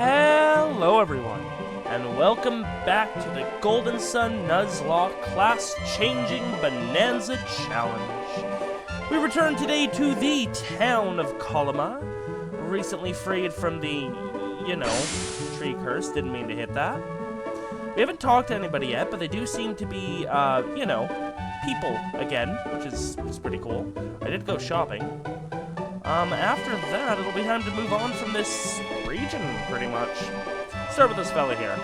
Hello everyone, and welcome back to the Golden Sun Nuzlocke Class Changing Bonanza Challenge. We return today to the town of Kolima, recently freed from the, tree curse. Didn't mean to hit that. We haven't talked to anybody yet, but they do seem to be, people again, which is pretty cool. I did go shopping. After that, it'll be time to move on from this region, pretty much. Start with this fella here.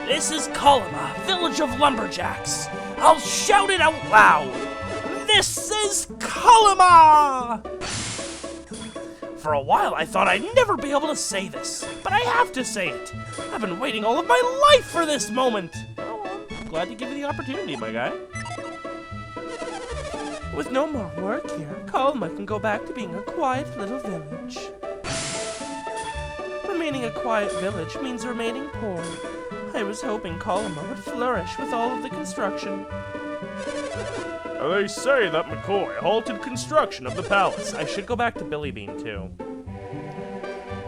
This is Kolima, village of lumberjacks. I'll shout it out loud. This is Kolima! For a while, I thought I'd never be able to say this, but I have to say it. I've been waiting all of my life for this moment. Oh, I'm glad to give you the opportunity, my guy. With no more work here, Kolima can go back to being a quiet little village. Remaining a quiet village means remaining poor. I was hoping Kolima would flourish with all of the construction. They say that McCoy halted construction of the palace. I should go back to Billy Bean, too.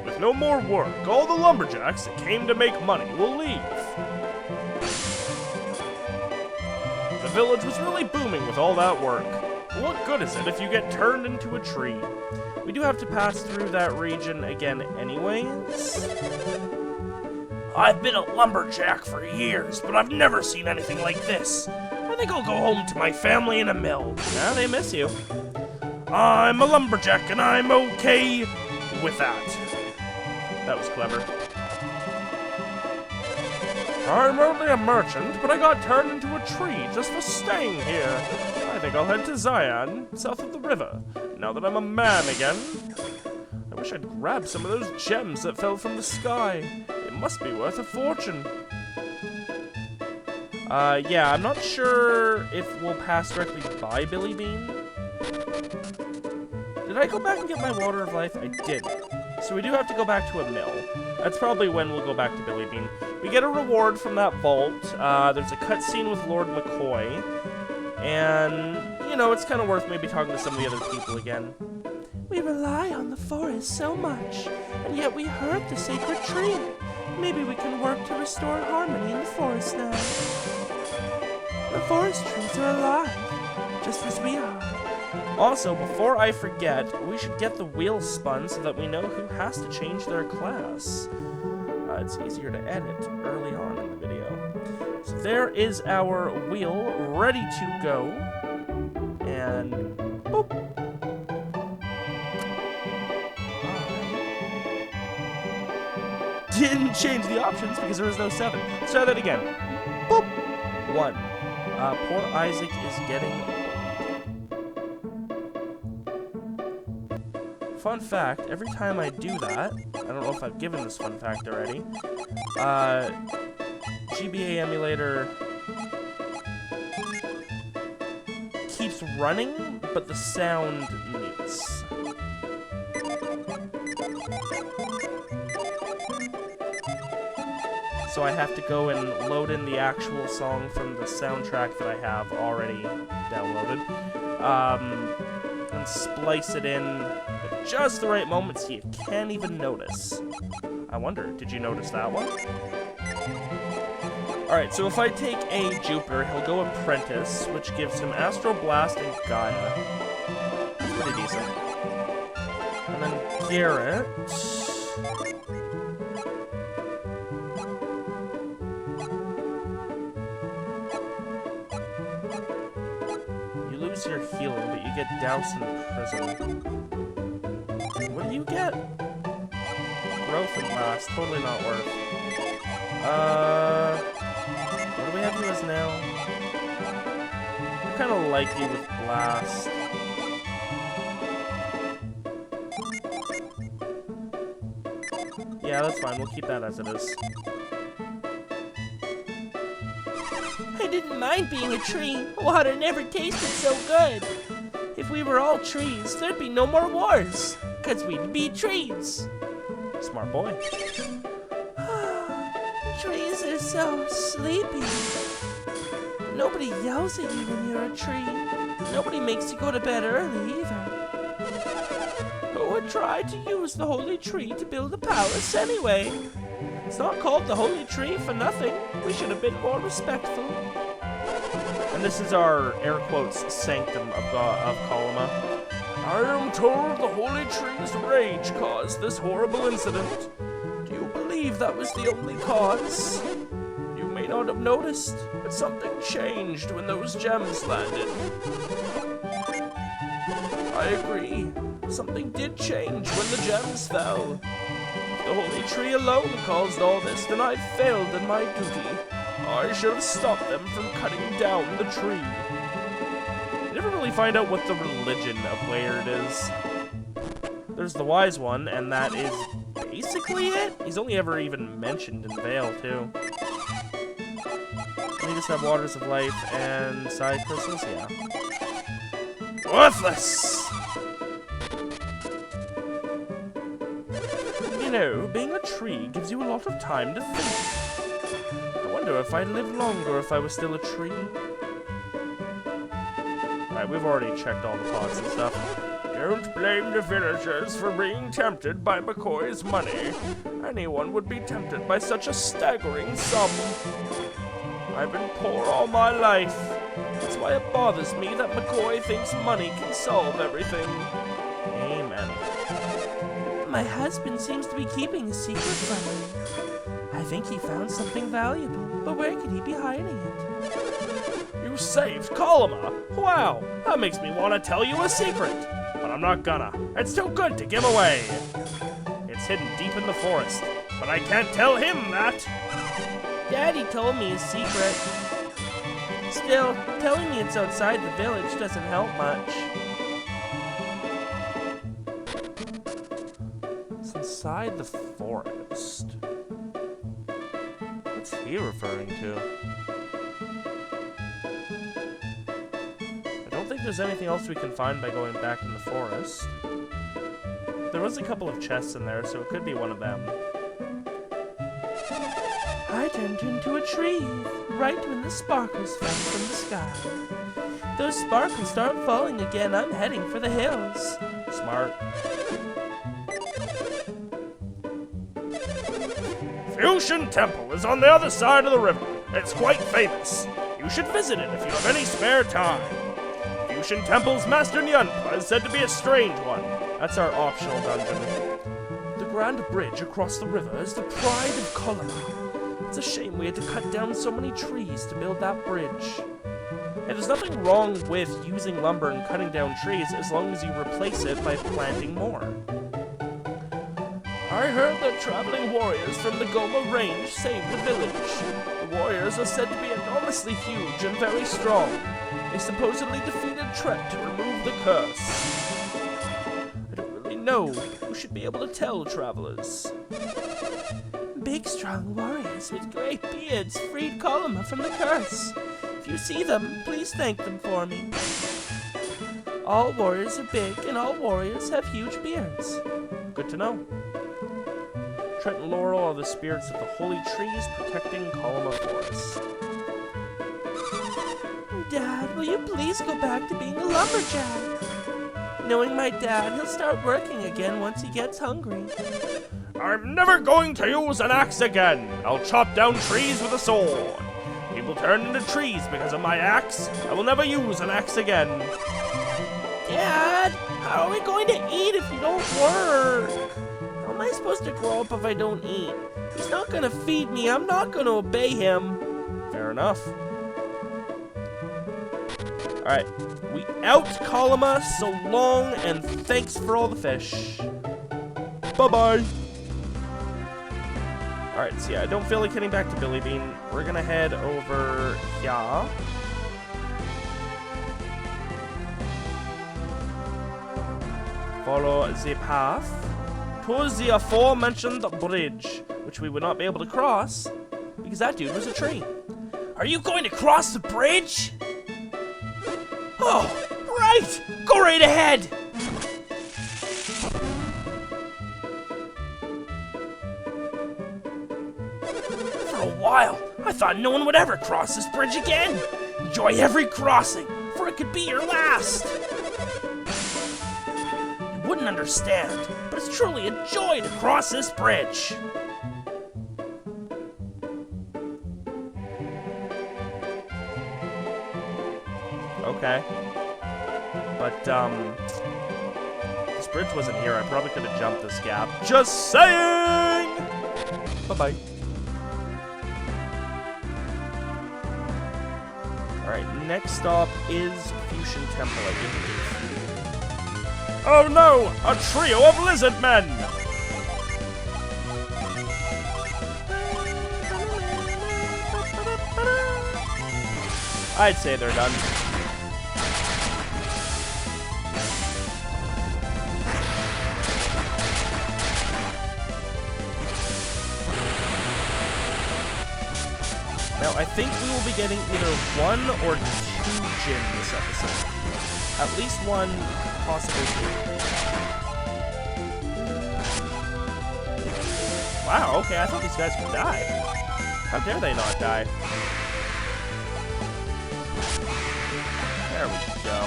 With no more work, all the lumberjacks that came to make money will leave. The village was really booming with all that work. What good is it if you get turned into a tree? We do have to pass through that region again anyways. I've been a lumberjack for years, but I've never seen anything like this. I think I'll go home to my family in a mill. Yeah, they miss you. I'm a lumberjack and I'm okay with that. That was clever. I'm only a merchant, but I got turned into a tree just for staying here. I think I'll head to Zion, south of the river, now that I'm a man again. I wish I'd grabbed some of those gems that fell from the sky. It must be worth a fortune. Yeah, I'm not sure if we'll pass directly by Billy Bean. Did I go back and get my water of life? I did. So we do have to go back to a mill. That's probably when we'll go back to Billy Bean. We get a reward from that vault. There's a cutscene with Lord McCoy. And, it's kind of worth maybe talking to some of the other people again. We rely on the forest so much, and yet we hurt the sacred tree. Maybe we can work to restore harmony in the forest now. The forest trees are alive, just as we are. Also, before I forget, we should get the wheel spun so that we know who has to change their class. It's easier to edit early on in the video. So there is our wheel ready to go. And boop. Didn't change the options because there was no 7. Let's try that again. Boop. 1. Poor Isaac is getting old. Fun fact, every time I do that, I don't know if I've given this fun fact already, GBA emulator keeps running, but the sound mutes. So I have to go and load in the actual song from the soundtrack that I have already downloaded, and splice it in at just the right moment so you can't even notice. I wonder, did you notice that one? Alright, so if I take a Jupiter, he'll go Apprentice, which gives him Astro Blast and Gaia. That's pretty decent. And then Garrett. You lose your healing, but you get doused in prison. What do you get? Growth and Blast, totally not worth. What do we have you as now? I kind of like you with Blast. Yeah, that's fine. We'll keep that as it is. I didn't mind being a tree. Water never tasted so good. If we were all trees, there'd be no more wars. 'Cause we'd be trees. Smart boy. Trees are so sleepy. Nobody yells at you when you're a tree. Nobody makes you go to bed early either. Who would I tried to use the holy tree to build a palace anyway. It's not called the holy tree for nothing. We should have been more respectful. And this is our, air quotes, sanctum of Kolima. I am told the holy tree's rage caused this horrible incident. Do you believe that was the only cause? You may not have noticed, but something changed when those gems landed. I agree. Something did change when the gems fell. If the holy tree alone caused all this, then I failed in my duty. I should have stopped them from cutting down the tree. You never really find out what the religion of Laird is. There's the wise one, and that is basically it. He's only ever even mentioned in Vale, too. And you just have waters of life and side crystals, yeah. Worthless! You know, being a tree gives you a lot of time to think. I wonder if I'd live longer if I was still a tree. Alright, we've already checked all the pods and stuff. Don't blame the villagers for being tempted by McCoy's money. Anyone would be tempted by such a staggering sum. I've been poor all my life. That's why it bothers me that McCoy thinks money can solve everything. Amen. My husband seems to be keeping a secret from me. I think he found something valuable, but where could he be hiding it? You saved Kolima! Wow, that makes me want to tell you a secret. But I'm not gonna. It's too good to give away. It's hidden deep in the forest, but I can't tell him that. Daddy told me his secret. Still, telling me it's outside the village doesn't help much. It's inside the forest. What's he referring to? I don't think there's anything else we can find by going back in the forest. There was a couple of chests in there, so it could be one of them. I turned into a tree, right when the sparkles fell from the sky. Those sparkles start falling again, I'm heading for the hills. Smart. Fuchin Temple is on the other side of the river. It's quite famous. You should visit it if you have any spare time. Fuchin Temple's Master Nyanpa is said to be a strange one. That's our optional dungeon. The grand bridge across the river is the pride of Kolima. It's a shame we had to cut down so many trees to build that bridge. And there's nothing wrong with using lumber and cutting down trees as long as you replace it by planting more. I heard that traveling warriors from the Goma Range saved the village. The warriors are said to be enormously huge and very strong. They supposedly defeated Tret to remove the curse. I don't really know who should be able to tell travelers. Big, strong warriors with great beards freed Kolima from the curse. If you see them, please thank them for me. All warriors are big, and all warriors have huge beards. Good to know. Tret and Laurel are the spirits of the holy trees protecting Kolima Forest. Dad, will you please go back to being a lumberjack? Knowing my dad, he'll start working again once he gets hungry. I'm never going to use an axe again. I'll chop down trees with a sword. People turn into trees because of my axe. I will never use an axe again. Dad, how are we going to eat if you don't work? How am I supposed to grow up if I don't eat? He's not going to feed me. I'm not going to obey him. Fair enough. Alright, we out Kolima, so long, and thanks for all the fish. Bye-bye. Alright, so yeah, I don't feel like heading back to Billy Bean. We're gonna head over here. Follow the path to the aforementioned bridge, which we would not be able to cross because that dude was a tree. Are you going to cross the bridge? Oh, right! Go right ahead! For a while, I thought no one would ever cross this bridge again. Enjoy every crossing, for it could be your last. You wouldn't understand. was truly a joy to cross this bridge. Okay. But, this bridge wasn't here. I probably could have jumped this gap. Just saying! Bye-bye. Alright, next stop is Fuchin Temple, I believe. Oh no! A trio of lizard men! I'd say they're done. Now, I think we will be getting either 1 or 2 Djinn this episode. At least 1, possibly 2. Wow, okay, I thought these guys would die. How dare they not die? There we go.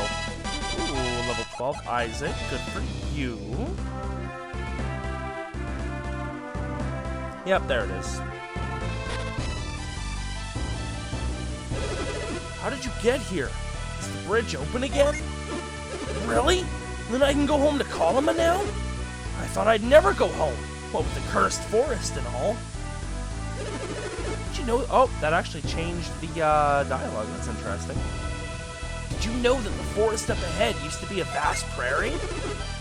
Ooh, level 12, Isaac. Good for you. Yep, there it is. How did you get here? Is the bridge open again? Really? Then I can go home to Kolima now? I thought I'd never go home. What with the cursed forest and all. Did you know? Oh, that actually changed the dialogue. That's interesting. Did you know that the forest up ahead used to be a vast prairie?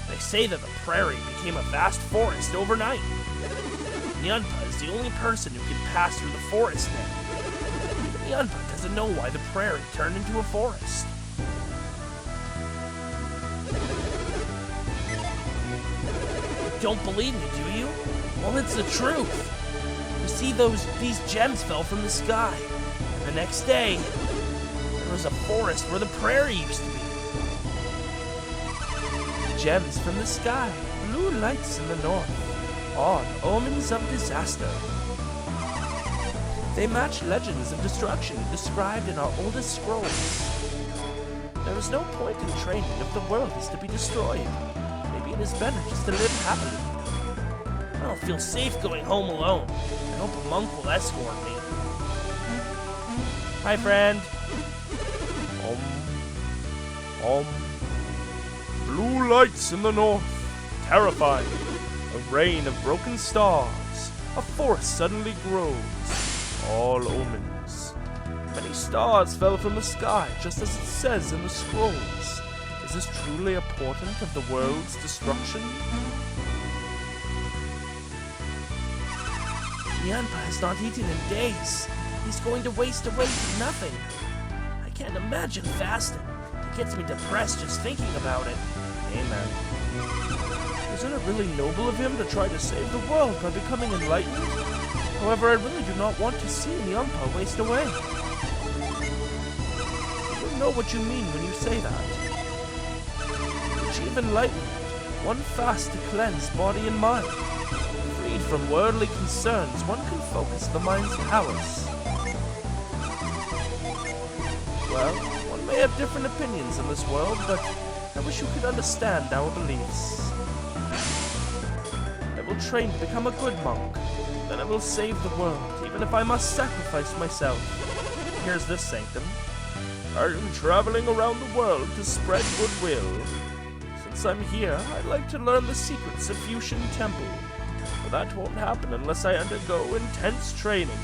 They say that the prairie became a vast forest overnight. Nyanpa is the only person who can pass through the forest now. Nyanpa doesn't know why the prairie turned into a forest. Don't believe me, do you? Well, it's the truth. You see, these gems fell from the sky. And the next day, there was a forest where the prairie used to be. Gems from the sky, blue lights in the north, all omens of disaster. They match legends of destruction described in our oldest scrolls. There is no point in training if the world is to be destroyed. Maybe it is better just to live happily. I don't feel safe going home alone. I hope a monk will escort me. Hi, friend. Blue lights in the north, terrifying. A rain of broken stars. A forest suddenly grows. All omens. Many stars fell from the sky, just as it says in the scrolls. Is this truly a portent of the world's destruction? Nyanpa has not eaten in days. He's going to waste away for nothing. I can't imagine fasting. It gets me depressed just thinking about it. Amen. Isn't it really noble of him to try to save the world by becoming enlightened? However, I really do not want to see Nyanpa waste away. I don't know what you mean when you say that. To achieve enlightenment, one fast to cleanse body and mind. Freed from worldly concerns, one can focus the mind's powers. Well, one may have different opinions in this world, but I wish you could understand our beliefs. I will train to become a good monk. Then I will save the world, even if I must sacrifice myself. Here's this sanctum. I am traveling around the world to spread goodwill. Since I'm here, I'd like to learn the secrets of Fuchin Temple. But that won't happen unless I undergo intense training.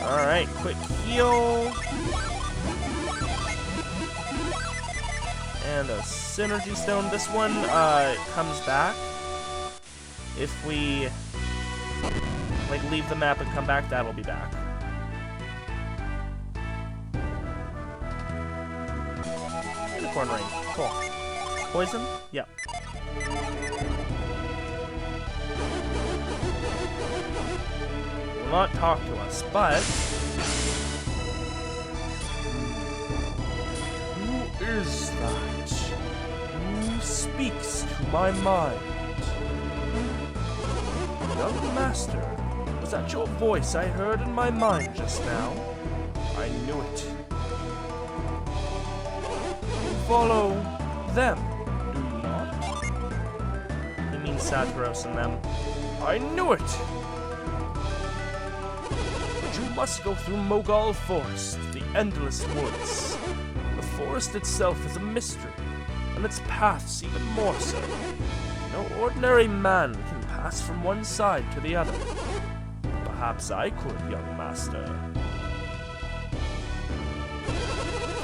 Alright, quick heal. And a synergy stone. This one comes back. If we leave the map and come back, that'll be back. Unicorn ring. Cool. Poison? Yep. Will not talk to us, but who is that? Who speaks to my mind? Young master. Was that your voice I heard in my mind just now? I knew it. You follow them, do you not? seen Saturos in them. I knew it! But you must go through Mogal Forest, the endless woods. The forest itself is a mystery, and its paths even more so. No ordinary man can pass from one side to the other. Perhaps I could, young master.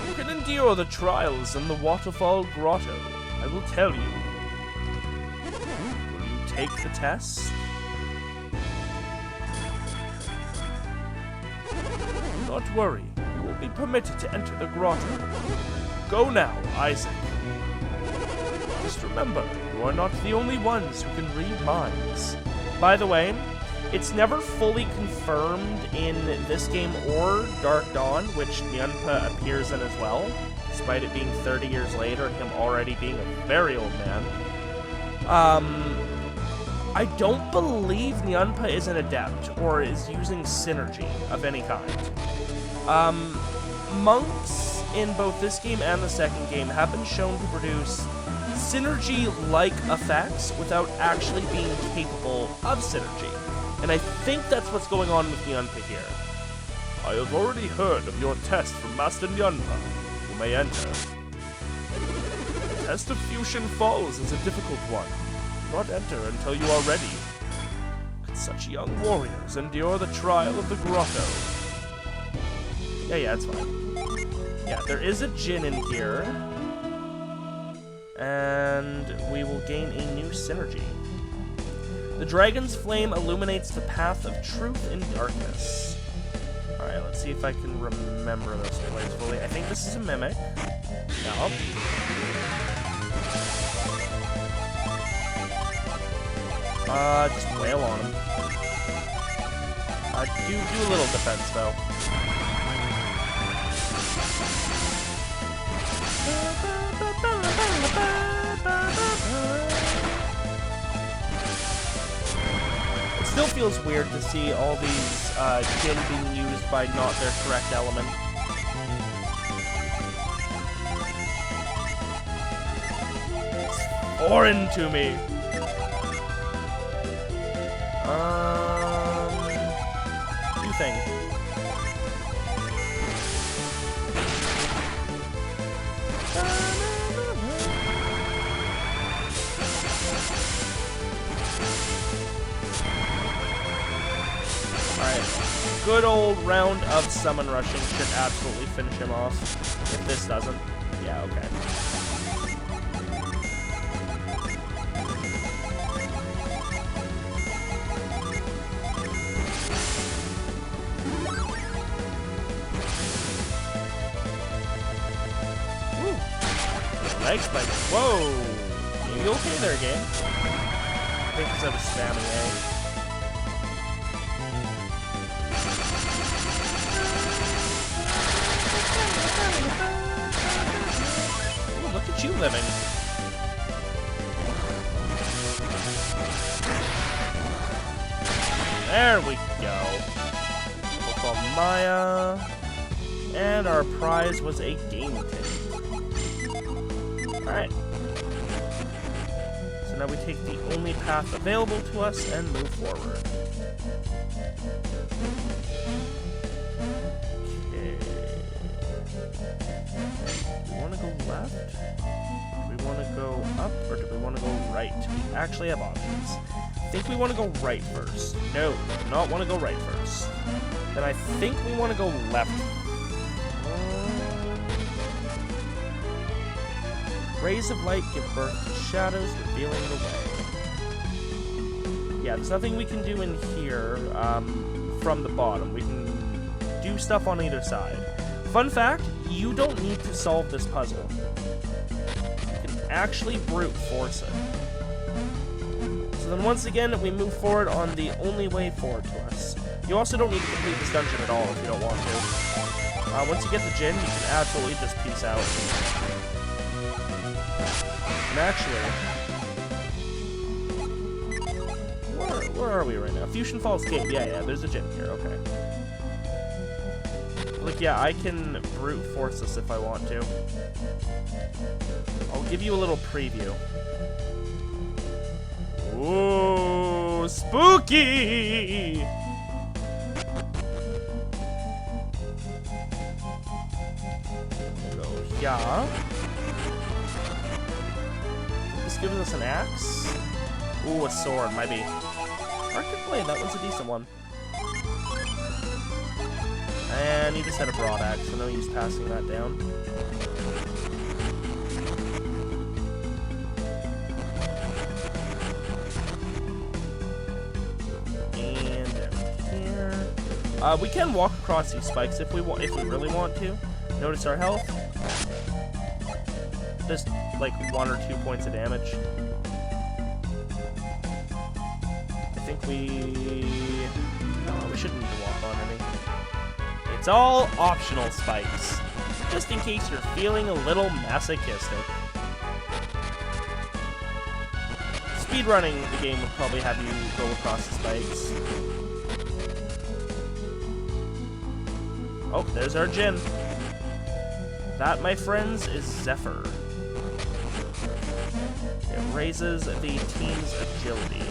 You can endure the trials in the waterfall grotto, I will tell you. Will you take the test? Do not worry, you will be permitted to enter the grotto. Go now, Isaac. Just remember, you are not the only ones who can read minds. By the way, it's never fully confirmed in this game or Dark Dawn, which Nyunpa appears in as well, despite it being 30 years later and him already being a very old man. I don't believe Nyunpa is an adept or is using synergy of any kind. Monks in both this game and the second game have been shown to produce synergy-like effects without actually being capable of synergy. And I think that's what's going on with Nyunpa here. I have already heard of your test from Master Nyunpa. You may enter. The test of Fuchin Falls is a difficult one. Do not enter until you are ready. Could such young warriors endure the trial of the grotto? Yeah, it's fine. Yeah, there is a Djinn in here. And we will gain a new synergy. The dragon's flame illuminates the path of truth in darkness. Alright, let's see if I can remember those plays fully. I think this is a mimic. No. Just wail on him. Do a little defense, though. It still feels weird to see all these Djinn being used by not their correct element. It's foreign to me. New thing. Alright, good old round of summon rushing should absolutely finish him off. If this doesn't, yeah, okay. Leg spike. Whoa! You okay there, game? I think because I was spamming A. Ooh, look at you living. There we go. We'll call Maya. And our prize was a game ticket. Alright. So now we take the only path available to us and move forward. Okay. Do we want to go left? Do we want to go up? Or do we want to go right? We actually have options. I think we want to go right first. No, we do not want to go right first. Then I think we want to go left. Rays of light give birth to shadows, revealing the way. Yeah, there's nothing we can do in here from the bottom. We can do stuff on either side. Fun fact, you don't need to solve this puzzle. You can actually brute force it. So then once again, we move forward on the only way forward to us. You also don't need to complete this dungeon at all if you don't want to. Once you get the Djinn, you can absolutely just peace out. And actually, where are we right now? Fuchin Falls Cave. Yeah, there's a Djinn here. Okay. Like, yeah, I can brute force this if I want to. I'll give you a little preview. spooky! Go here. This gives us an axe. Ooh, a sword, might be. Arctic blade, that one's a decent one. And he just had a broad axe, so no use passing that down. And down here. We can walk across these spikes if we really want to. Notice our health. Just like 1 or 2 points of damage. I think we shouldn't need to walk on any. It's all optional spikes, just in case you're feeling a little masochistic. Speedrunning the game would probably have you go across the spikes. Oh, there's our Djinn. That, my friends, is Zephyr. It raises the team's agility.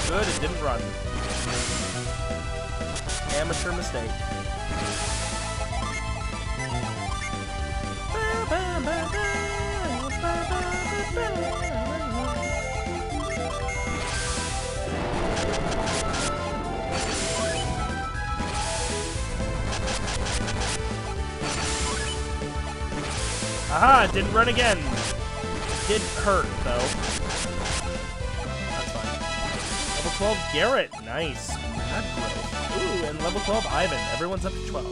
Good, it didn't run. Amateur mistake. Aha, it didn't run again. It did hurt, though. 12 Garrett, nice. That growth. Ooh, and level 12 Ivan. Everyone's up to 12.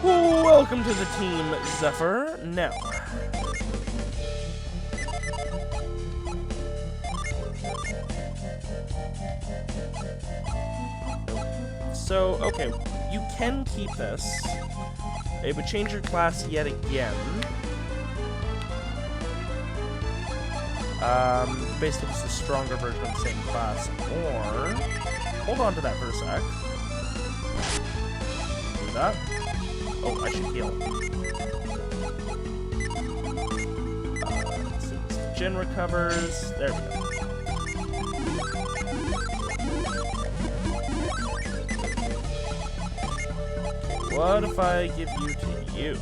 Ooh, welcome to the team, Zephyr. Now. So, okay, you can keep this. It would change your class yet again. Basically just a stronger version of the same class. Or, hold on to that for a sec. Do that. Oh, I should heal. So the Djinn recovers. There we go. What if I give you to you?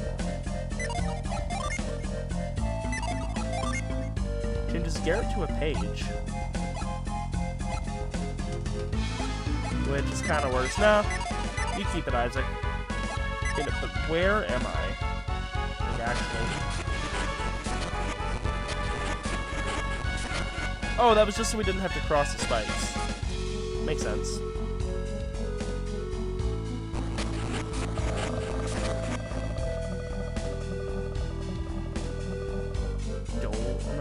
Changes Garrett to a page. Which is kind of worse. No, you keep it, Isaac. Okay, but where am I? Like, actually. Oh, that was just so we didn't have to cross the spikes. Makes sense.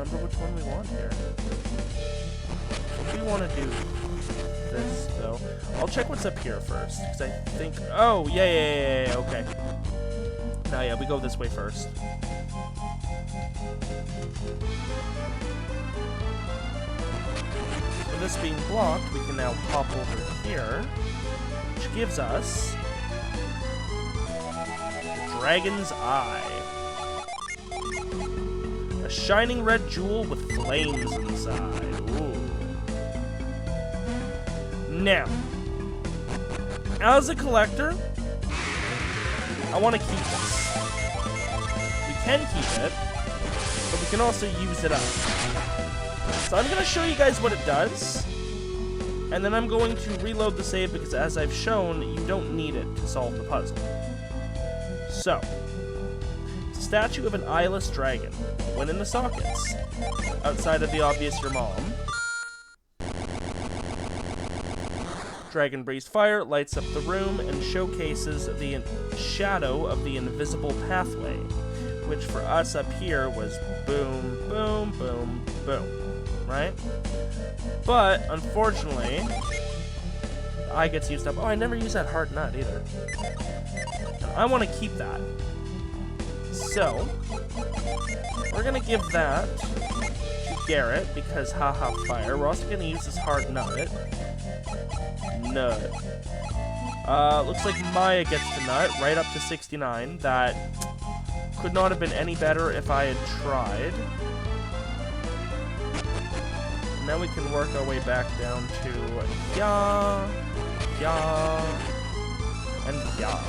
Which one we want here. We want to do this, though. I'll check what's up here first, because I think... Oh, yeah, okay. Now, yeah, we go this way first. With this being blocked, we can now hop over here, which gives us the Dragon's Eye. A shining red jewel with flames inside. Ooh. Now, as a collector, I want to keep this. We can keep it, but we can also use it up. So I'm going to show you guys what it does, and then I'm going to reload the save because, as I've shown, you don't need it to solve the puzzle. So, statue of an eyeless dragon. When in the sockets, outside of the obvious your mom. Dragon breathes fire, lights up the room, and showcases the shadow of the invisible pathway. which for us up here was boom, boom, boom, boom, right? But, unfortunately, the eye gets used up. Oh, I never used that heart nut either. And I want to keep that. So, we're going to give that to Garrett, because haha fire. We're also going to use this heart nut. Nut. Looks like Maya gets the nut, right up to 69. That could not have been any better if I had tried. Now we can work our way back down to ya, and ya.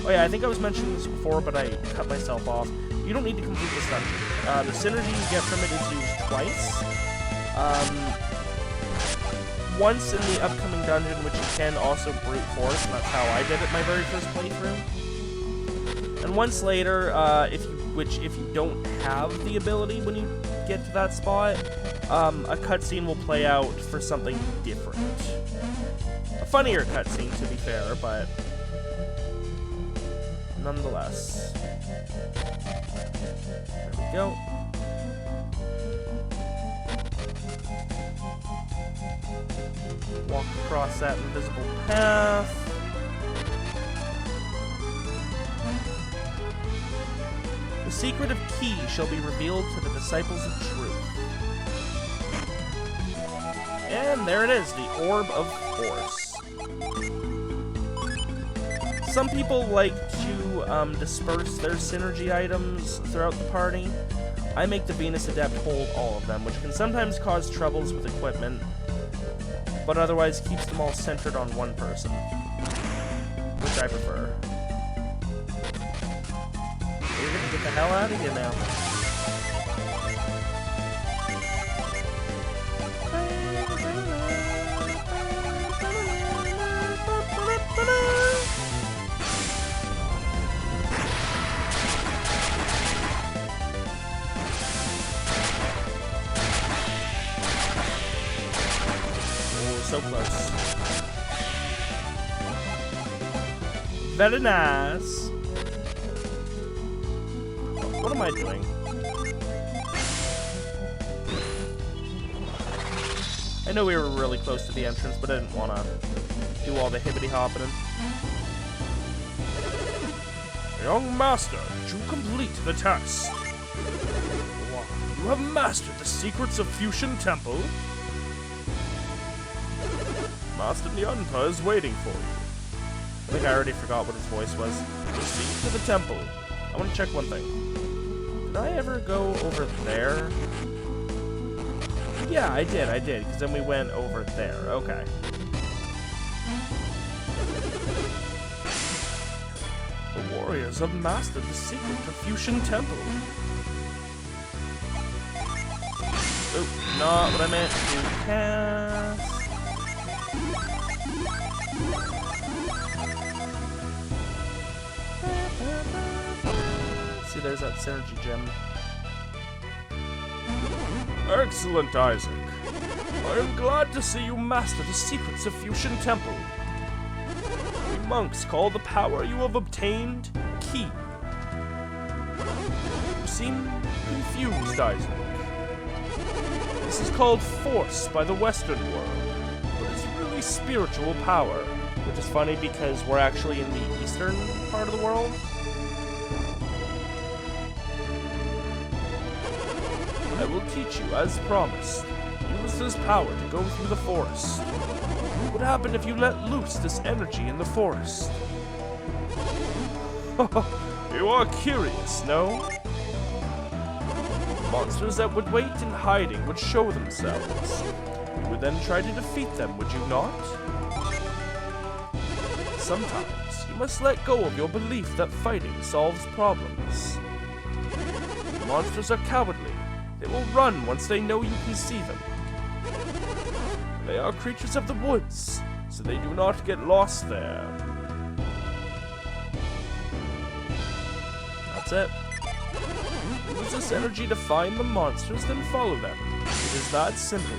Oh yeah, I think I was mentioning this before, but I cut myself off. You don't need to complete this dungeon. The synergy you get from it is used twice. Once in the upcoming dungeon, which you can also brute force, and that's how I did it my very first playthrough. And once later, if you don't have the ability when you get to that spot, a cutscene will play out for something different. A funnier cutscene, to be fair, but nonetheless. There we go. Walk across that invisible path. The secret of Key shall be revealed to the disciples of truth. And there it is, the Orb of Force. Some people like to disperse their synergy items throughout the party. I make the Venus Adept hold all of them, which can sometimes cause troubles with equipment, but otherwise keeps them all centered on one person, which I prefer. We're gonna get the hell out of here now. So close. Very nice. What am I doing? I know we were really close to the entrance, but I didn't want to do all the hibbity-hopping. Young master, to complete the test. You have mastered the secrets of Fuchin Temple. Master Nyunpa is waiting for you. I think I already forgot what his voice was. Proceed to the temple. I want to check one thing. Did I ever go over there? Yeah, I did, because then we went over there. Okay. The warriors have mastered the secret of Fuchin Temple. Oh, not what I meant to cast. See, there's that synergy gem. Excellent, Isaac. I am glad to see you master the secrets of Fuchin Temple. The monks call the power you have obtained Key. You seem confused, Isaac. This is called Force by the Western world, but it's really spiritual power. Which is funny because we're actually in the eastern part of the world. I will teach you as promised. Use this power to go through the forest. What would happen if you let loose this energy in the forest? You are curious, no? Monsters that would wait in hiding would show themselves. You would then try to defeat them, would you not? Sometimes, you must let go of your belief that fighting solves problems. Monsters are cowardly. They will run once they know you can see them. They are creatures of the woods, so they do not get lost there. That's it. Use this energy to find the monsters, then follow them. It is that simple.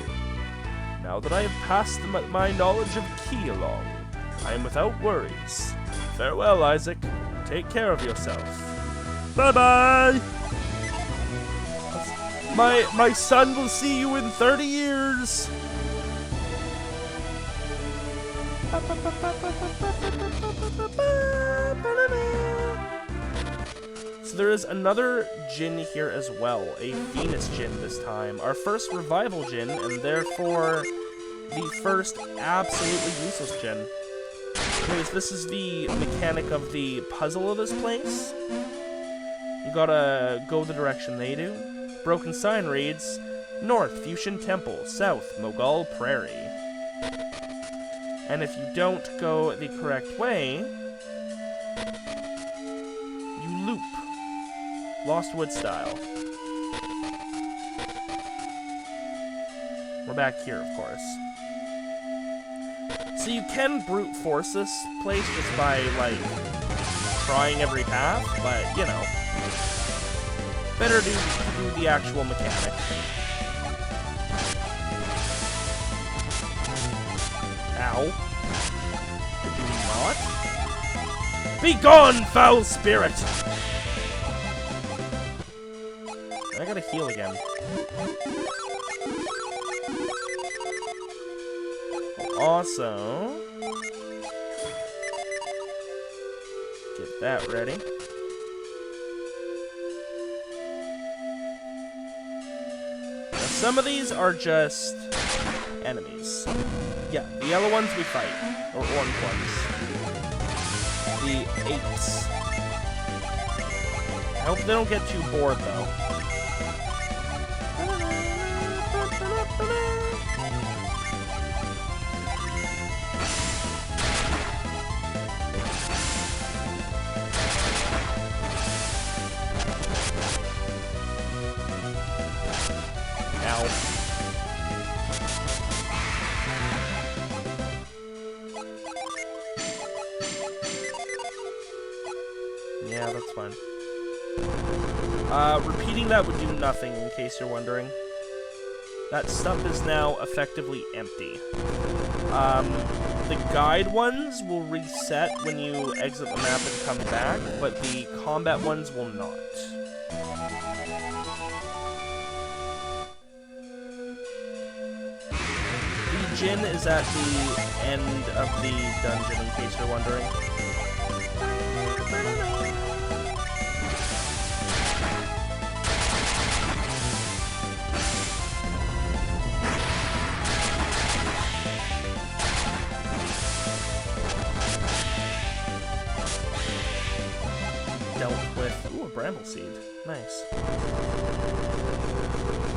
Now that I have passed my knowledge of Key along, I am without worries. Farewell, Isaac. Take care of yourself. Bye-bye! My son will see you in 30 years! So there is another Djinn here as well, a Venus Djinn this time. Our first revival Djinn, and therefore the first absolutely useless Djinn. Anyways, this is the mechanic of the puzzle of this place. You gotta go the direction they do. Broken sign reads, North, Fuchin Temple, South, Mogul Prairie. And if you don't go the correct way, you loop. Lost Wood style. We're back here, of course. So you can brute force this place just by, like, trying every path, but, you know, better to do the actual mechanic. Ow. Did you not? Be gone, foul spirit! I gotta heal again. Also, get that ready. Now, some of these are just enemies. Yeah, the yellow ones we fight, or orange ones. The apes. I hope they don't get too bored, though. Ow. Yeah, that's fine. Repeating that would do nothing, in case you're wondering. That stuff is now effectively empty. The guide ones will reset when you exit the map and come back, but the combat ones will not. The Djinn is at the end of the dungeon, in case you're wondering. Ooh, a bramble seed. Nice.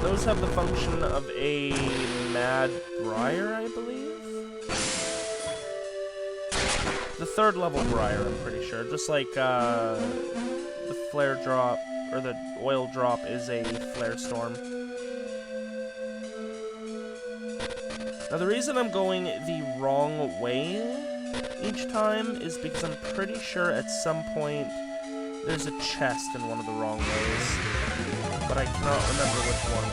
Those have the function of a mad briar, I believe? The third level briar, I'm pretty sure. Just like, the flare drop, or the oil drop is a flare storm. Now, the reason I'm going the wrong way each time is because I'm pretty sure at some point there's a chest in one of the wrong ways, but I cannot remember which one.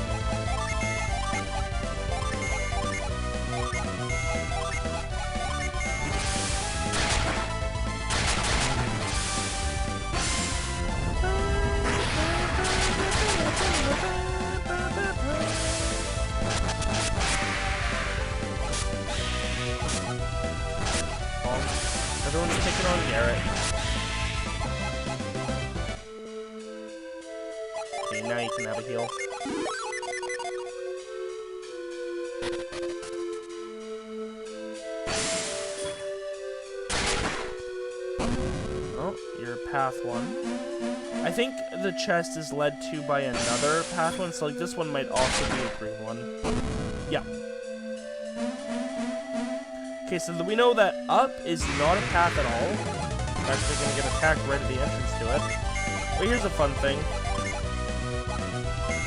Everyone's picking on Garrett. Now you can have a heal. Oh, you're path one. I think the chest is led to by another path one, so like this one might also be a green one. Yeah. Okay, so we know that up is not a path at all. We're actually gonna get attacked right at the entrance to it. But here's a fun thing.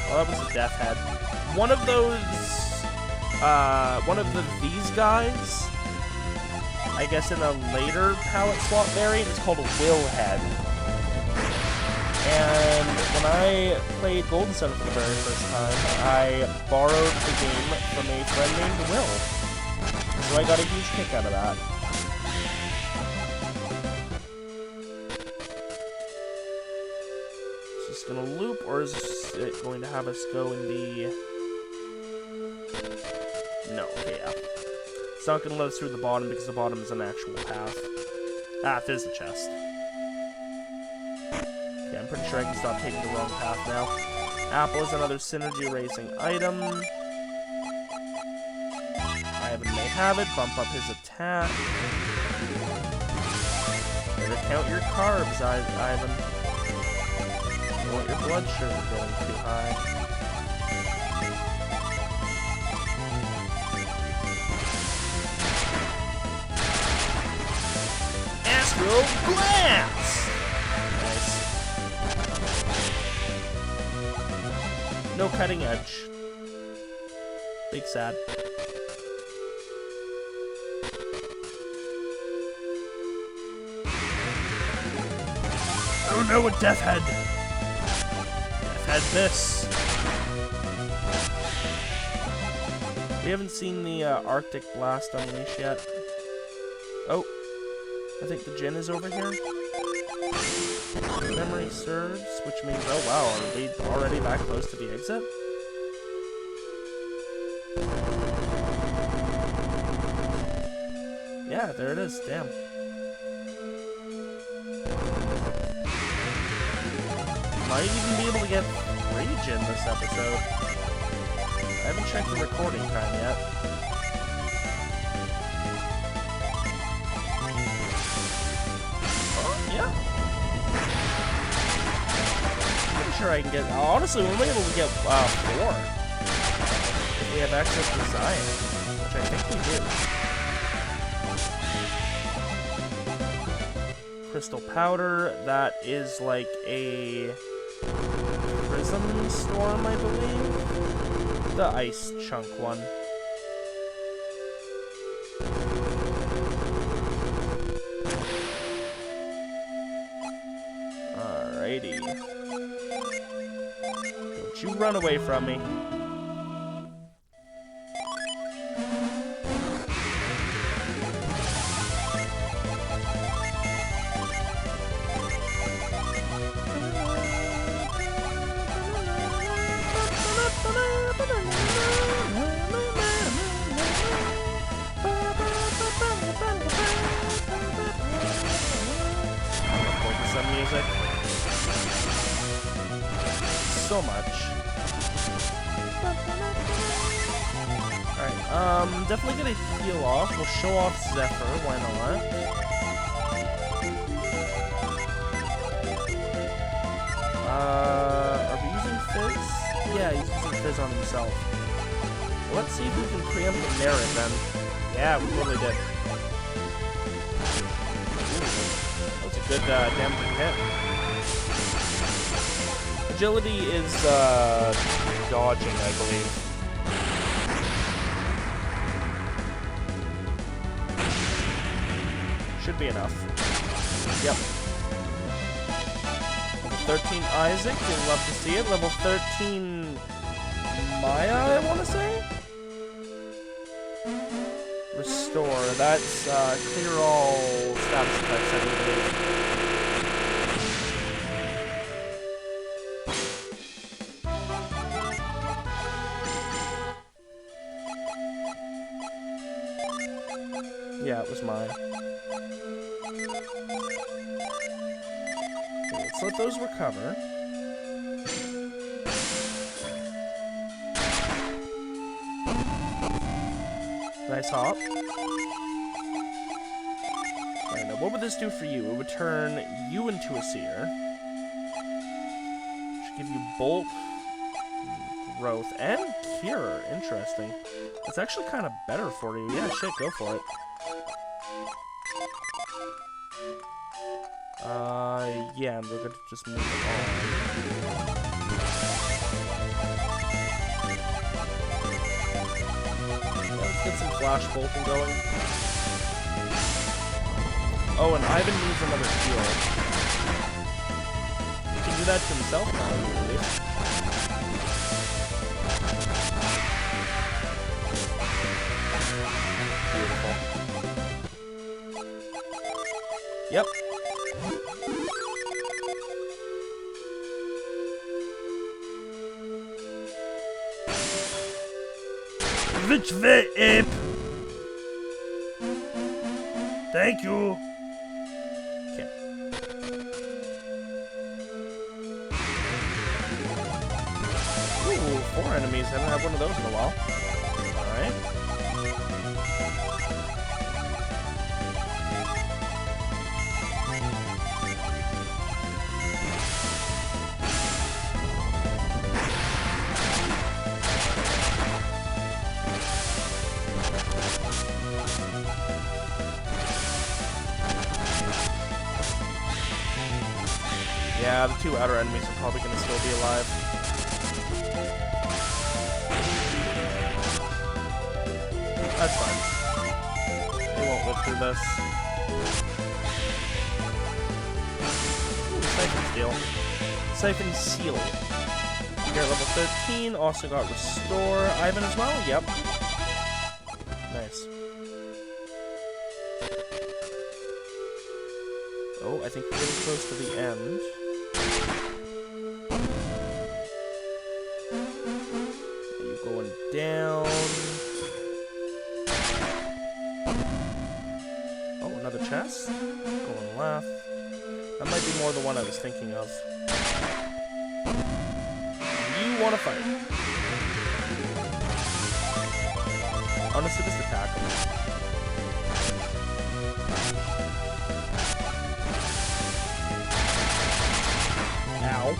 Oh, that was a death head. One of those, these guys, I guess in a later palette swap variant, is called a Will Head. And when I played Golden Sun for the very first time, I borrowed the game from a friend named Will. So I got a huge kick out of that. just gonna loop, or is it going to have us go in the... No, okay, yeah. It's not gonna let us through the bottom because the bottom is an actual path. Ah, there's the chest. Okay, I'm pretty sure I can stop taking the wrong path now. Apple is another synergy raising item. Ivan may have it. Bump up his attack. Better count your carbs, Ivan. You don't want your blood sugar going too high. Astral Blast! Nice. No cutting edge. Big sad. Oh no, a death head! Death head this! We haven't seen the Arctic Blast unleash yet. Oh, I think the Djinn is over here. Memory serves, which means, oh wow, are we already that close to the exit? Yeah, there it is, damn. Might even be able to get Rage in this episode. I haven't checked the recording time yet. Oh, yeah. I'm sure I can get... Honestly, we'll be able to get 4. If we have access to Zion, which I think we do. Crystal powder, that is like a prism storm, I believe. The ice chunk one. Alrighty. Don't you run away from me. So much. Alright, definitely gonna heal off. We'll show off Zephyr, why not? Are we using Fizz? Yeah, he's using Fizz on himself. Let's see if we can preempt the merit then. Yeah, we totally did. That was a good damaging hit. Agility is, dodging, I believe. Should be enough. Yep. Level 13 Isaac, you'll love to see it. Level 13 Maya, I want to say? Restore, that's, clear all status effects, I believe. Yeah, it was mine. Okay, let's let those recover. Nice hop. Alright, now what would this do for you? It would turn you into a seer. Should give you bolt, growth, and cure. Interesting. It's actually kind of better for you. Yeah, shit, go for it. Yeah, and we're going to just move on. Let's get some flash bolting going. Oh, and Ivan needs another heal. He can do that to himself now, I believe. Beautiful. Yep. Which way, Ape? Thank you. Okay. Ooh, 4 enemies. I haven't had one of those in a while. Alright. Yeah, the 2 outer enemies are probably going to still be alive. That's fine. They won't live through this. Ooh, Siphon Steel. Siphon Seal. Here at level 13, also got Restore. Ivan as well? Yep. Nice. Oh, I think we're getting close to the end. You going down. Oh, another chest. Going left. That might be more the one I was thinking of. You want to fight? Honestly, just attack him. Ow.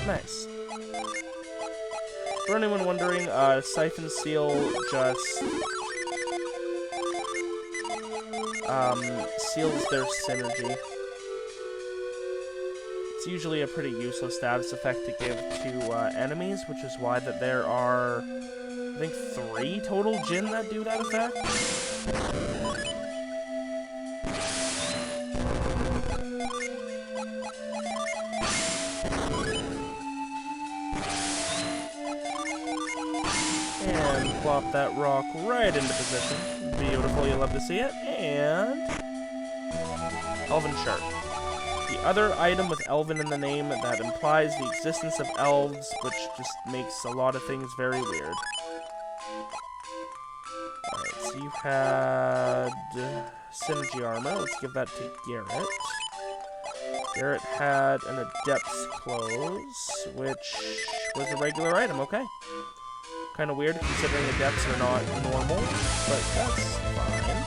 Nice. For anyone wondering, Siphon Seal just seals their synergy. It's usually a pretty useless status effect to give to enemies, which is why that there are, I think, 3 total Djinn that do that effect. And plop that rock right into position. Beautiful, you love to see it. And Elven Shark. The other item with Elven in the name that implies the existence of elves, which just makes a lot of things very weird. Alright, so you had Synergy Armor. Let's give that to Garrett. Garrett had an Adept's Clothes, which was a regular item, okay. Kind of weird considering Adepts are not normal, but that's fine.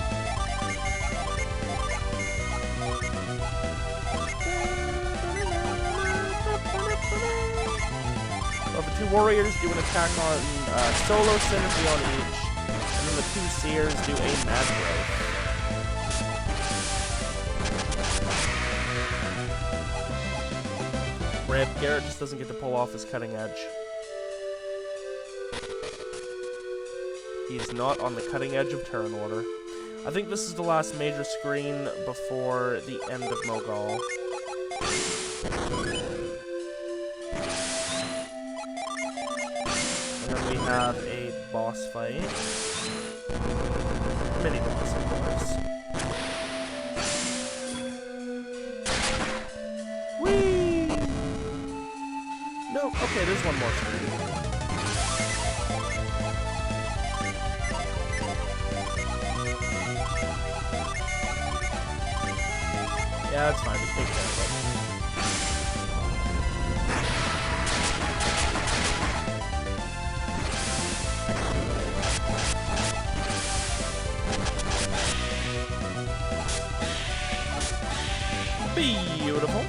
Well, the 2 warriors do an attack on solo synergy on each, and then the 2 seers do a mad growth. Rip, Garrett just doesn't get to pull off his cutting edge. He's not on the cutting edge of turn order. I think this is the last major screen before the end of Mogal. And then we have a boss fight. Mini boss, of course. Whee! No, okay, there's one more screen. Yeah, that's fine. Just take care of it. Beautiful.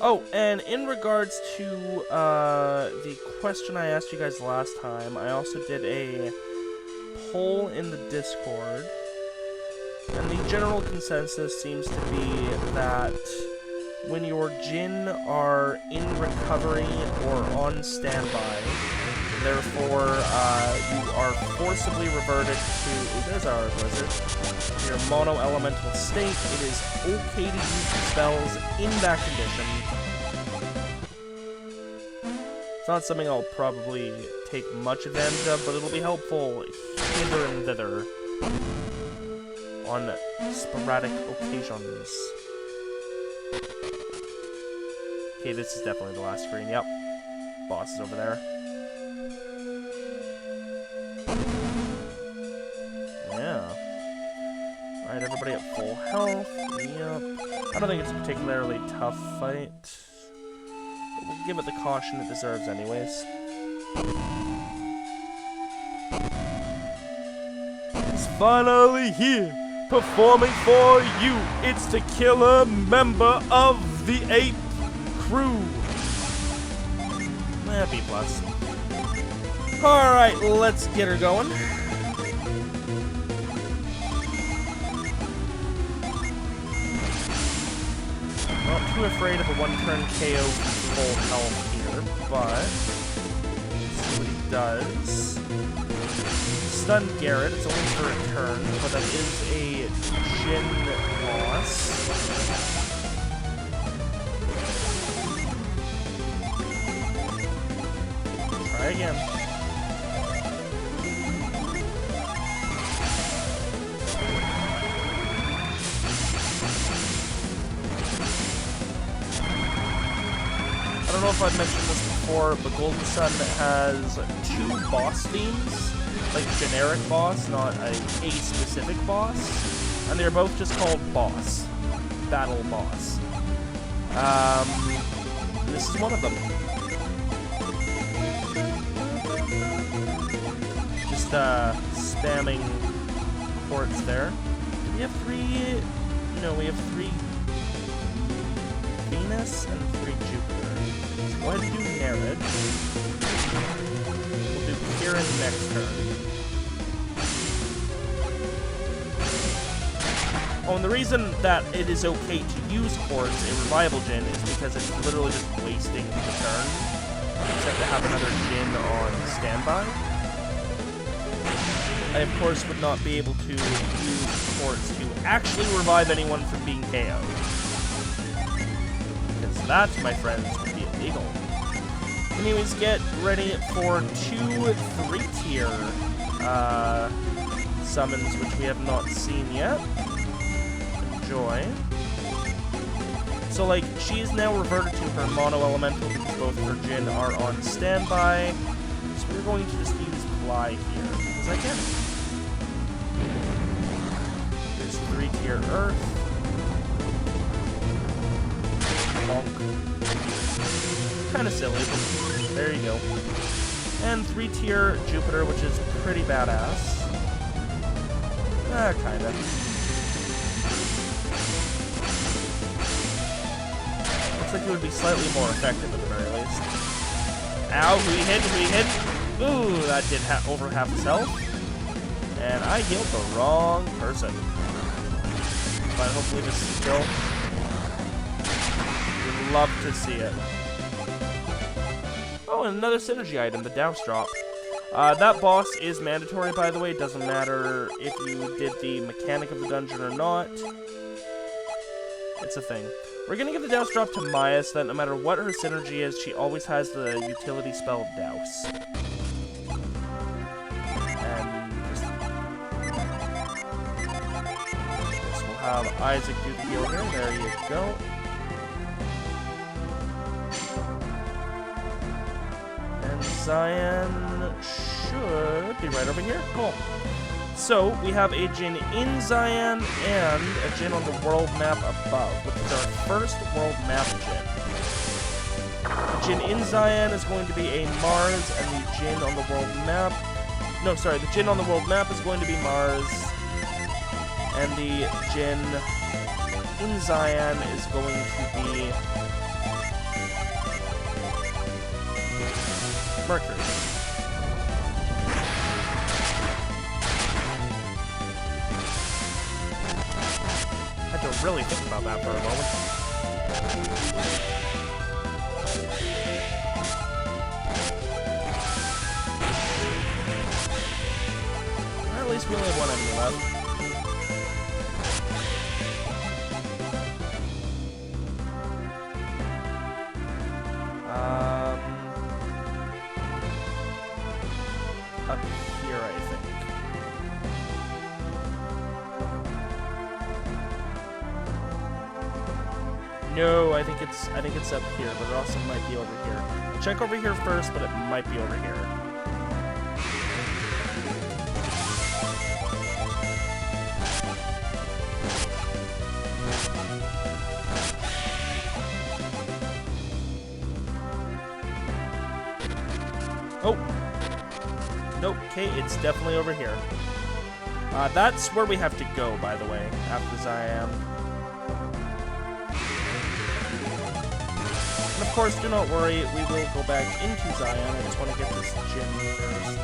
Oh, and in regards to the question I asked you guys last time, I also did a poll in the Discord. And the general consensus seems to be that when your Djinn are in recovery or on standby, therefore you are forcibly reverted to, ooh, there's our blizzard, your mono-elemental state. It is okay to use the spells in that condition. It's not something I'll probably take much advantage of, but it'll be helpful hither and thither on sporadic occasions. Okay, this is definitely the last screen. Yep. Boss is over there. Yeah. Alright, everybody at full health. Yep. I don't think it's a particularly tough fight. But we'll give it the caution it deserves anyways. He's finally here, performing for you. It's the killer member of the Ape crew. B+. Alright, let's get her going. Not too afraid of a one-turn KO full health here, but let's see what he does. Stun Garrett, it's only for a turn, but that is a Djinn boss. Try again. I don't know if I've mentioned this before, but Golden Sun has 2 boss themes. Like generic boss, not a specific boss. And they're both just called boss. Battle boss. This is one of them. Just spamming quartz there. Do we have 3? No, we have 3 Venus and 3 Jupiter. So go ahead and do Nerid. We'll do Kirin next turn. Oh, and the reason that it is okay to use quartz in Revival Djinn is because it's literally just wasting the turn. Except to have another Djinn on standby. I, of course, would not be able to use quartz to actually revive anyone from being KO'd. Because that, my friends, would be illegal. Anyways, get ready for 2 3-tier summons, which we have not seen yet. Enjoy. So, like, she is now reverted to her mono elemental because both her Djinn are on standby. So we're going to just use Ply here because I can. Here's 3-tier Earth. Bonk. Kind of silly, but there you go. And 3-tier Jupiter, which is pretty badass. Kinda. Like it would be slightly more effective at the very least. Ow, we hit. Ooh, that did over half his health. And I healed the wrong person. But hopefully this is still. Would love to see it. Oh, and another synergy item, the Douse Drop. That boss is mandatory, by the way. It doesn't matter if you did the mechanic of the dungeon or not. It's a thing. We're gonna give the Douse Drop to Maya so that no matter what her synergy is, she always has the utility spell Douse. And just... we'll have Isaac do the heal here. There you go. And Zion should be right over here. Cool. So, we have a Djinn in Zion and a Djinn on the world map above, which is our first world map Djinn. The Djinn in Zion is going to be a Mars, and the Djinn on the world map... No, sorry, the Djinn on the world map is going to be Mars, and the Djinn in Zion is going to be... Mercury. To really think about that for a moment. Or at least we only have one enemy left. Up here, I think. No, I think it's up here, but it also might be over here. I'll check over here first, but it might be over here. Oh! Nope, okay, it's definitely over here. That's where we have to go, by the way, after Zion. And of course, do not worry, we will go back into Zion. I just want to get this Djinni first.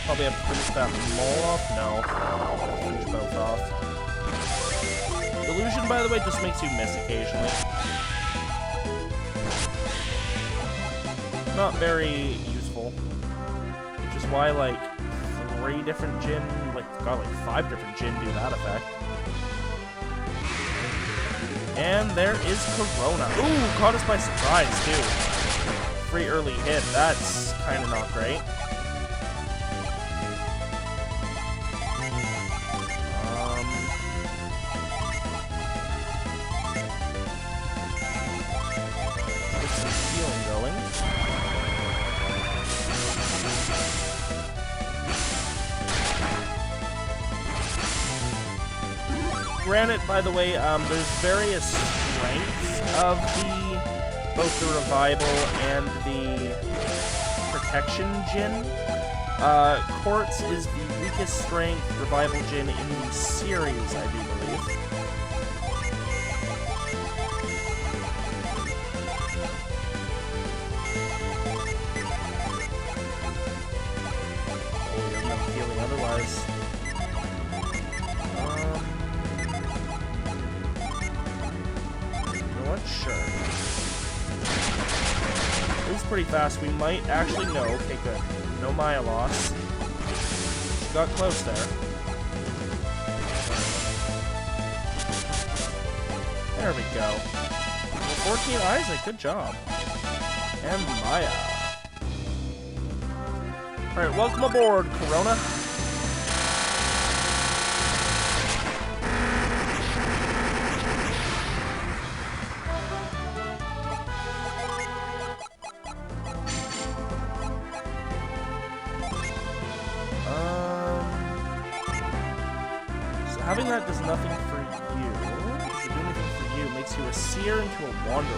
Probably have to finish that mole off? No. Finish both off. Illusion, by the way, just makes you miss occasionally. Not very useful. Which is why, like, 3 different Djinn, like, got like 5 different Djinn do that effect. And there is Corona. Ooh, caught us by surprise, too. Free early hit. That's kind of not great. Granted, by the way, there's various strengths of both the revival and the protection Djinn. Quartz is the weakest strength revival Djinn in the series, I do believe. Oh, you're not healing otherwise. Sure. It was pretty fast. We might actually know. Okay, good. No Maya loss. She got close there. There we go. 14 Isaac, good job. And Maya. Alright, welcome aboard, Corona. Having that does nothing for you. Does it do anything for you? Makes you a seer into a wanderer.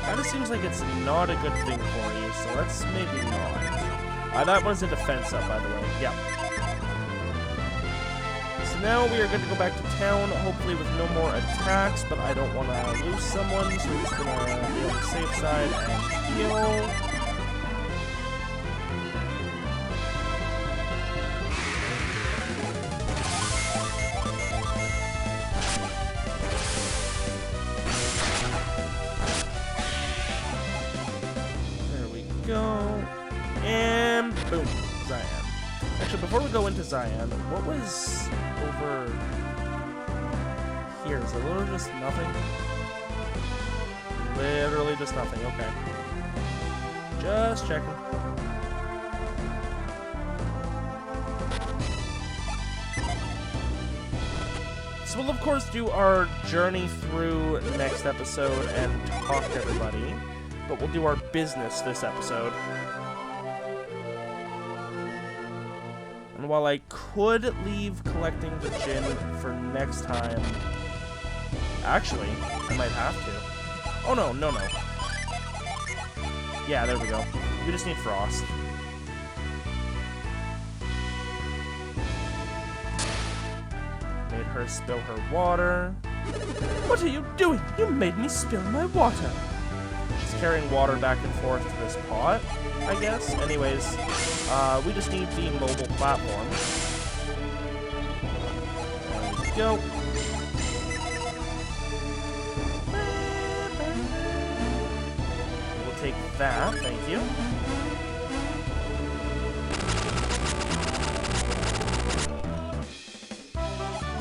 Kinda seems like it's not a good thing for you, so let's maybe not. That one's a defense up, by the way. Yeah. Now we are going to go back to town, hopefully with no more attacks, but I don't want to lose someone, so we're just going to be on the safe side and heal. There we go. And boom, Zion. Actually, before we go into Zion, what was over here? Is it literally just nothing? Literally just nothing, okay. Just checking. So we'll of course do our journey through next episode and talk to everybody, but we'll do our business this episode. And while I could leave collecting the Djinn for next time, actually, I might have to. Oh no, no, no. Yeah, there we go. We just need Frost. Made her spill her water. What are you doing? You made me spill my water. She's carrying water back and forth to this pot, I guess. Anyways, we just need the mobile platform. go. We'll take that, thank you.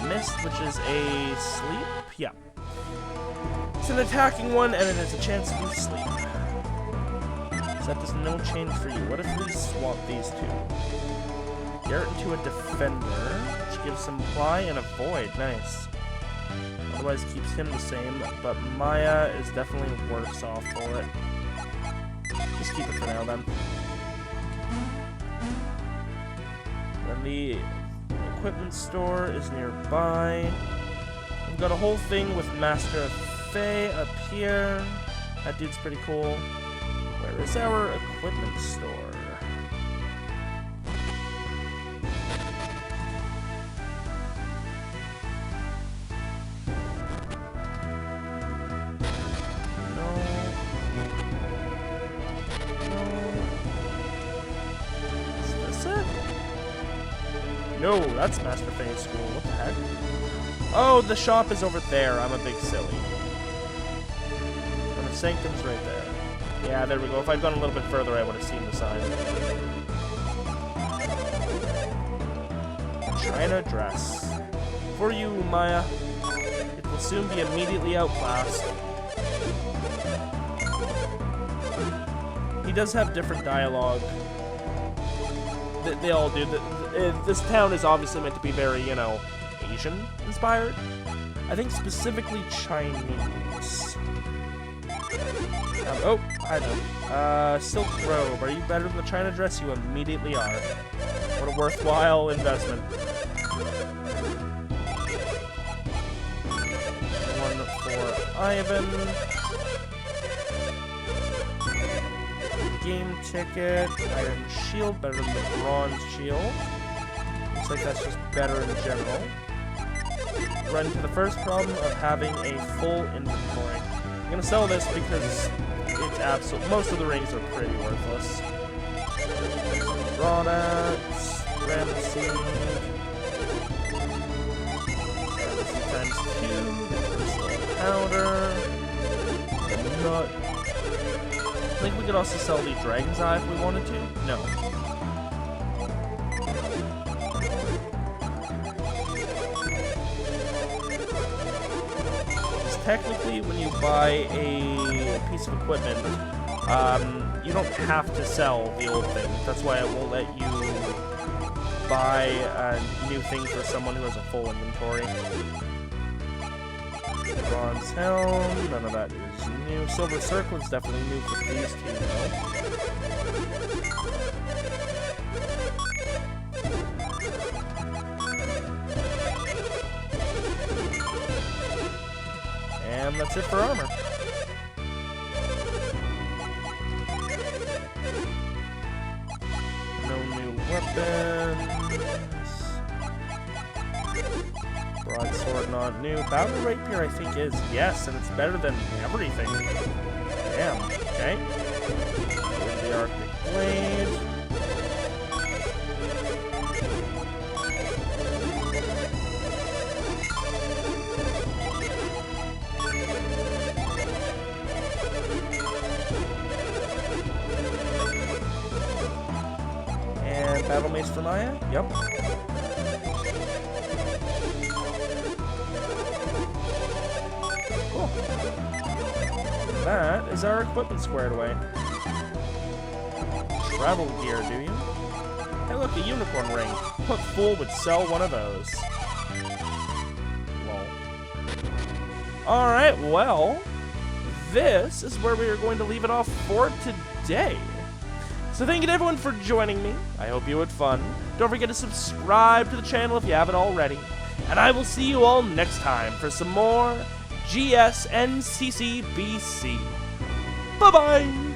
Mist, which is a sleep. Yeah. It's an attacking one, and it has a chance to be sleep. So that does no change for you. What if we swap these two? Garrett into a defender, which gives him fly and avoid. Nice. Otherwise keeps him the same, but Maya is definitely worse off for it. Just keep it for now, then. Then the equipment store is nearby. We've got a whole thing with Master Faye up here. That dude's pretty cool. Where is our equipment store? No, that's Master Faye's school. What the heck? Oh, the shop is over there. I'm a big silly. And the sanctum's right there. Yeah, there we go. If I'd gone a little bit further, I would have seen the sign. China dress. For you, Maya. It will soon be immediately outclassed. He does have different dialogue. They all do. This town is obviously meant to be very, you know, Asian-inspired. I think specifically Chinese. Oh, I know. Silk robe. Are you better than the China dress? You immediately are. What a worthwhile investment. One for Ivan. Game ticket. Iron shield. Better than the bronze shield. Looks like that's just better in general. Run into the first problem of having a full inventory. I'm gonna sell this because it's absolute. Most of the rings are pretty worthless. Products, Ramsey times 2, crystal powder, nut. I think we could also sell the Dragon's Eye if we wanted to. No. Technically, when you buy a piece of equipment, you don't have to sell the old thing. That's why I won't let you buy a new thing for someone who has a full inventory. Bronze helm, none of that is new. Silver circle is definitely new for these two, And that's it for armor. No new weapons. Broadsword not new. Battle rapier I think is, yes, and it's better than everything. Damn, okay. Here's the Arctic blade. Battle mace for Maya? Yep. Cool. That is our equipment squared away. Travel gear, do you? Hey look, a unicorn ring. What fool would sell one of those? Lol. Alright, well, this is where we are going to leave it off for today. So thank you to everyone for joining me. I hope you had fun. Don't forget to subscribe to the channel if you haven't already. And I will see you all next time for some more NCCBC. Bye-bye!